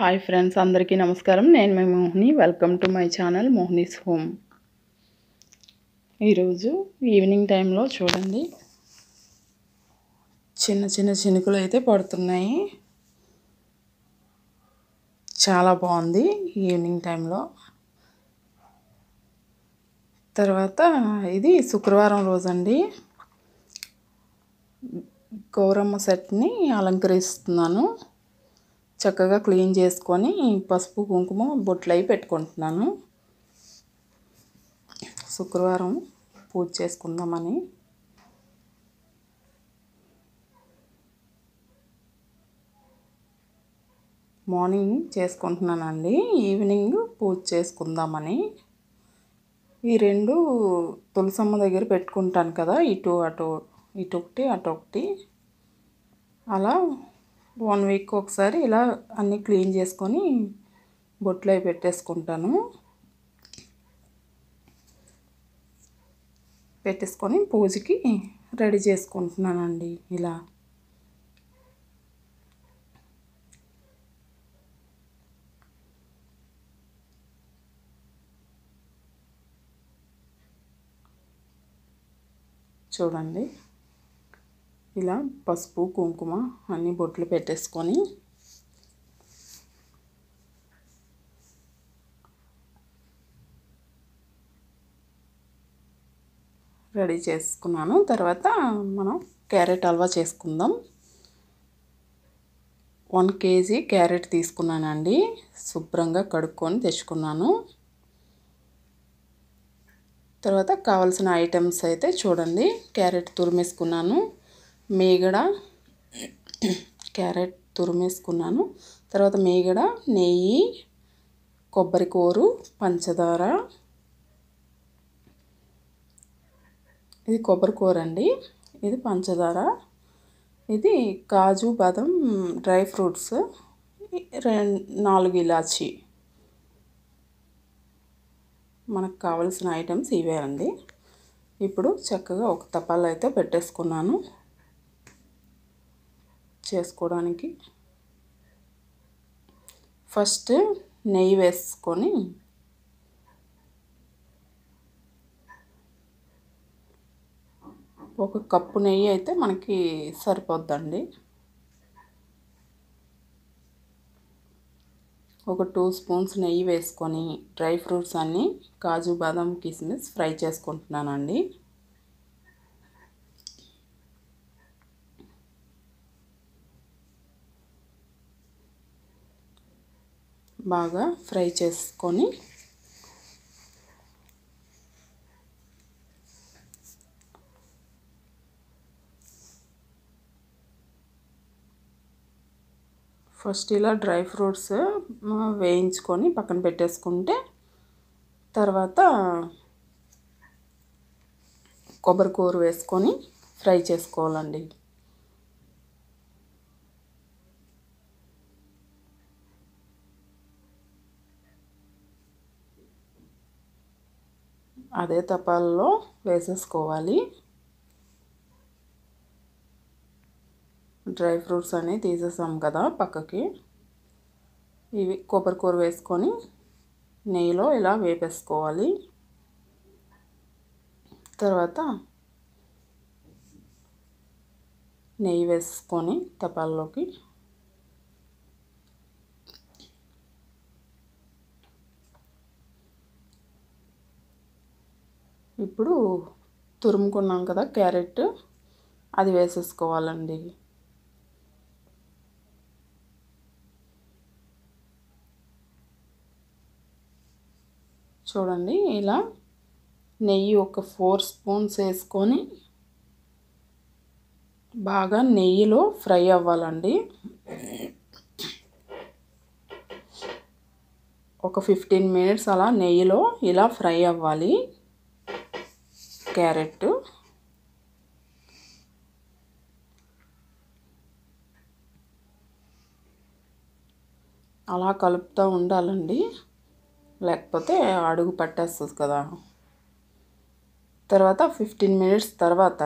Hi friends, అందరికీ నమస్కారం. నేను మీ Mohini. Welcome to my channel Mohini's home. ఈరోజు ఈవినింగ్ టైంలో చూడండి, చిన్న చిన్న చినుకులు అయితే పడుతున్నాయి. చాలా బాగుంది ఈవినింగ్ టైంలో. తర్వాత ఇది శుక్రవారం రోజండి. గౌరమ్మ సెట్ని అలంకరిస్తున్నాను. చక్కగా క్లీన్ చేసుకొని పసుపు కుంకుమ బొట్లు అవి పెట్టుకుంటున్నాను. శుక్రవారం పూజ చేసుకుందామని. మార్నింగ్ చేసుకుంటున్నానండి, ఈవినింగ్ పూజ చేసుకుందామని. ఈ రెండు తులసమ్మ దగ్గర పెట్టుకుంటాను కదా, ఇటు ఒకటి అటు ఒకటి. అలా 1 వీక్ ఒకసారి ఇలా అన్నీ క్లీన్ చేసుకొని బొట్లు అవి పెట్టేసుకుంటాను. పెట్టేసుకొని పూజకి రెడీ చేసుకుంటున్నానండి. ఇలా చూడండి, ఇలా పసుపు కుంకుమ అన్ని బొట్లు పెట్టేసుకొని రెడీ చేసుకున్నాను. తర్వాత మనం క్యారెట్ హల్వా చేసుకుందాం. 1 kg క్యారెట్ తీసుకున్నానండి. శుభ్రంగా కడుక్కొని తెచ్చుకున్నాను. తర్వాత కావాల్సిన ఐటమ్స్ అయితే చూడండి, క్యారెట్ తురిమేసుకున్నాను, మీగడ క్యారెట్ తురిమేసుకున్నాను. తర్వాత మీగడ, నెయ్యి, కొబ్బరి కూరు, పంచదార. ఇది కొబ్బరి కూర అండి, ఇది పంచదార, ఇది కాజు బాదం డ్రై ఫ్రూట్స్, 4 ఇలాచి. మనకు కావలసిన ఐటమ్స్ ఇవే అండి. ఇప్పుడు చక్కగా ఒక తపాలు అయితే పెట్టేసుకున్నాను చేసుకోవడానికి. ఫస్ట్ నెయ్యి వేసుకొని ఒక కప్పు నెయ్యి అయితే మనకి సరిపోద్దండి. ఒక 2 స్పూన్స్ నెయ్యి వేసుకొని డ్రై ఫ్రూట్స్ అన్నీ కాజు బాదం కిస్మిస్ ఫ్రై చేసుకుంటున్నానండి. బాగా ఫ్రై చేసుకొని ఫస్ట్ ఇలా డ్రై ఫ్రూట్స్ వేయించుకొని పక్కన పెట్టేసుకుంటే, తర్వాత కొబ్బరి కూర వేసుకొని ఫ్రై చేసుకోవాలండి. అదే తపాల్లో వేసేసుకోవాలి. డ్రై ఫ్రూట్స్ అన్నీ తీసేసాం కదా పక్కకి. ఇవి కొబ్బరి కూర వేసుకొని నెయ్యిలో ఇలా వేపేసుకోవాలి. తర్వాత నెయ్యి వేసుకొని తపాల్లోకి ఇప్పుడు తురుముకున్నాం కదా క్యారెట్, అది వేసేసుకోవాలండి. చూడండి, ఇలా నెయ్యి ఒక 4 స్పూన్స్ వేసుకొని బాగా నెయ్యిలో ఫ్రై అవ్వాలండి. ఒక 15 మినిట్స్ అలా నెయ్యిలో ఇలా ఫ్రై అవ్వాలి క్యారెట్. అలా కలుపుతూ ఉండాలండి, లేకపోతే అడుగు పట్టేస్తుంది కదా. తర్వాత 15 మినిట్స్ తర్వాత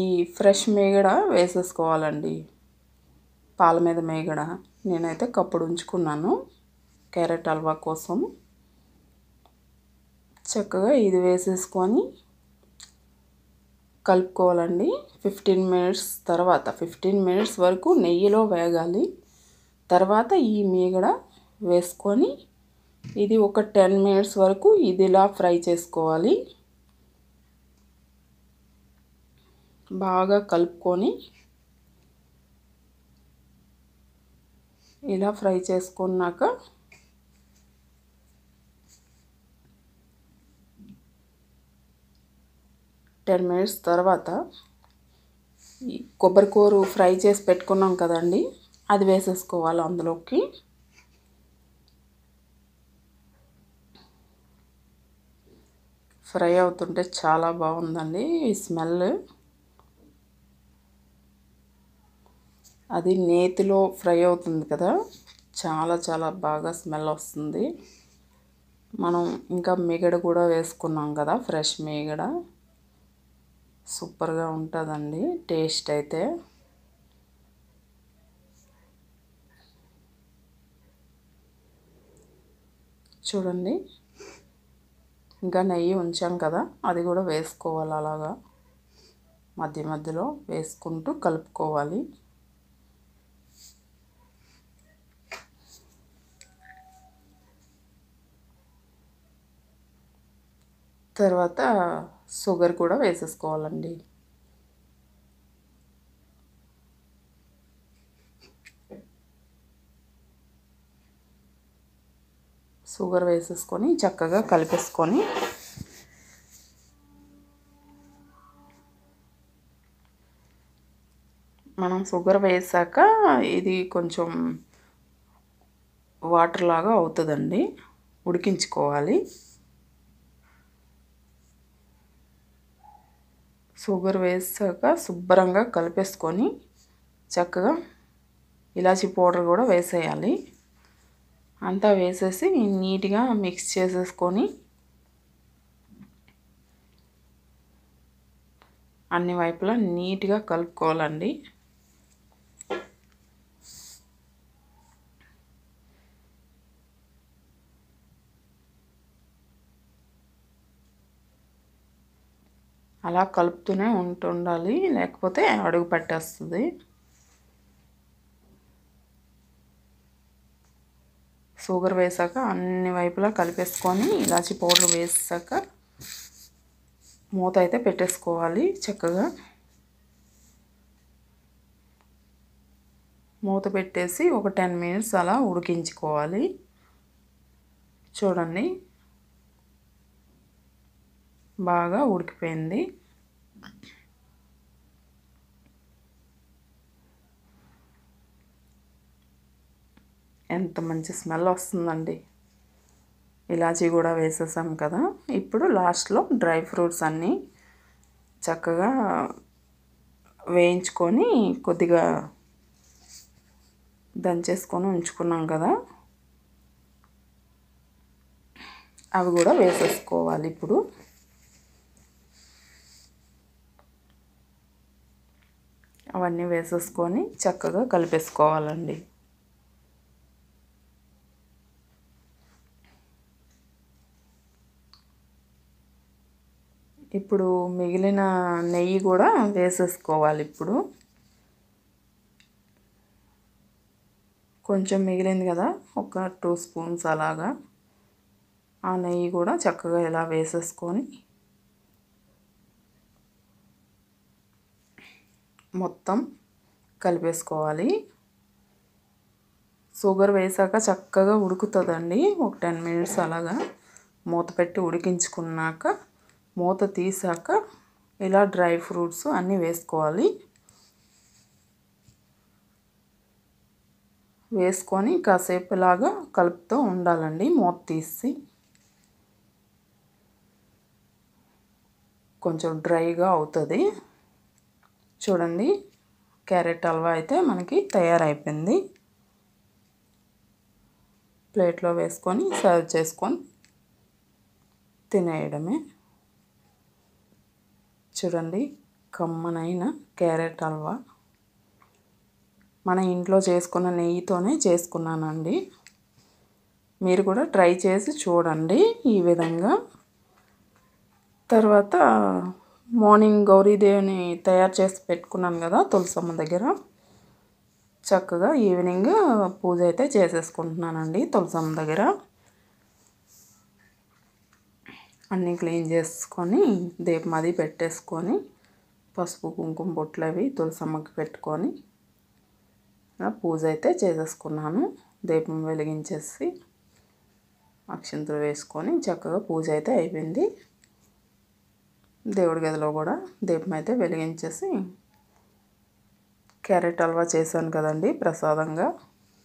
ఈ ఫ్రెష్ మీగడ వేసేసుకోవాలండి, పాల మీద మీగడ. నేనైతే కప్పుడు ఉంచుకున్నాను క్యారెట్ హల్వా కోసం. చక్కగా ఇది వేసేసుకొని కలుపుకోవాలండి. 15 మినిట్స్ తర్వాత 15 మినిట్స్ వరకు నెయ్యిలో వేగాలి. తర్వాత ఈ మీగడ వేసుకొని ఇది ఒక 10 మినిట్స్ వరకు ఇదిలా ఫ్రై చేసుకోవాలి. బాగా కలుపుకొని ఇలా ఫ్రై చేసుకున్నాక టెన్ మినిట్స్ తర్వాత ఈ కొబ్బరికూర ఫ్రై చేసి పెట్టుకున్నాం కదండి, అది వేసేసుకోవాలి అందులోకి. ఫ్రై అవుతుంటే చాలా బాగుందండి ఈ స్మెల్. అది నేతిలో ఫ్రై అవుతుంది కదా, చాలా చాలా బాగా స్మెల్ వస్తుంది. మనం ఇంకా మీగడ కూడా వేసుకున్నాం కదా, ఫ్రెష్ మీగడ. సూపర్గా ఉంటుందండి టేస్ట్ అయితే. చూడండి, ఇంకా నెయ్యి ఉంచాం కదా, అది కూడా వేసుకోవాలి. అలాగా మధ్య మధ్యలో వేసుకుంటూ కలుపుకోవాలి. తర్వాత షుగర్ కూడా వేసేసుకోవాలండి. షుగర్ వేసేసుకొని చక్కగా కలిపేసుకొని మనం షుగర్ వేసాక ఇది కొంచెం వాటర్ లాగా అవుతుందండి, ఉడికించుకోవాలి. షుగర్ వేసాక శుభ్రంగా కలిపేసుకొని చక్కగా ఇలాచీ పౌడర్ కూడా వేసేయాలి. అంతా వేసేసి నీట్గా మిక్స్ చేసేసుకొని అన్ని వైపులా నీట్గా కలుపుకోవాలండి. అలా కలుపుతూనే ఉండాలి, లేకపోతే అడుగు పట్టేస్తుంది. షుగర్ వేసాక అన్ని వైపులా కలిపేసుకొని ఇలాచీ పౌడర్ వేసాక మూత అయితే పెట్టేసుకోవాలి. చక్కగా మూత పెట్టేసి ఒక 10 మినిట్స్ అలా ఉడికించుకోవాలి. చూడండి, బాగా ఉడికిపోయింది. ఎంత మంచి స్మెల్ వస్తుందండి. ఇలాచీ కూడా వేసేసాం కదా. ఇప్పుడు లాస్ట్లో డ్రై ఫ్రూట్స్ అన్నీ చక్కగా వేయించుకొని కొద్దిగా దంచేసుకొని ఉంచుకున్నాం కదా, అవి కూడా వేసేసుకోవాలి. ఇప్పుడు అవన్నీ వేసేసుకొని చక్కగా కలిపేసుకోవాలండి. ఇప్పుడు మిగిలిన నెయ్యి కూడా వేసేసుకోవాలి. ఇప్పుడు కొంచెం మిగిలింది కదా, ఒక 2 స్పూన్స్ అలాగా ఆ నెయ్యి కూడా చక్కగా ఇలా వేసేసుకొని మొత్తం కలిపేసుకోవాలి. షుగర్ వేసాక చక్కగా ఉడుకుతుందండి. ఒక 10 మినిట్స్ అలాగా మూత పెట్టి ఉడికించుకున్నాక మూత తీసాక ఇలా డ్రై ఫ్రూట్స్ అన్నీ వేసుకోవాలి. వేసుకొని కాసేపు ఇలాగా కలుపుతూ ఉండాలండి మూత తీసి. కొంచెం డ్రైగా అవుతుంది. చూడండి, క్యారెట్ హల్వా అయితే మనకి తయారైపోయింది. ప్లేట్లో వేసుకొని సర్వ్ చేసుకొని తినేయడమే. చూడండి, కమ్మనైన క్యారెట్ హల్వా మన ఇంట్లో చేసుకున్న నెయ్యితోనే చేసుకున్నానండి. మీరు కూడా ట్రై చేసి చూడండి ఈ విధంగా. తర్వాత మార్నింగ్ గౌరీదేవిని తయారు చేసి పెట్టుకున్నాను కదా తులసమ్మ దగ్గర, చక్కగా ఈవినింగ్ పూజ అయితే చేసేసుకుంటున్నానండి తులసమ్మ దగ్గర. అన్నీ క్లీన్ చేసుకొని దీపం అది పెట్టేసుకొని పసుపు కుంకుమ బొట్లు అవి తులసమ్మకి పెట్టుకొని పూజ అయితే చేసేసుకున్నాను. దీపం వెలిగించేసి అక్షింతలు వేసుకొని చక్కగా పూజ అయితే అయిపోయింది. దేవుడి గదిలో కూడా దీపం అయితే వెలిగించేసి క్యారెట్ హల్వా చేశాను కదండి ప్రసాదంగా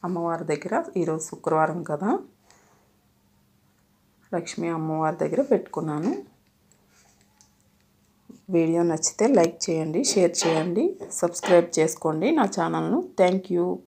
అమ్మవారి దగ్గర. ఈరోజు శుక్రవారం కదా, లక్ష్మీ అమ్మవారి దగ్గర పెట్టుకున్నాను. వీడియో నచ్చితే లైక్ చేయండి, షేర్ చేయండి, సబ్స్క్రైబ్ చేసుకోండి నా ఛానల్ను. Thank you.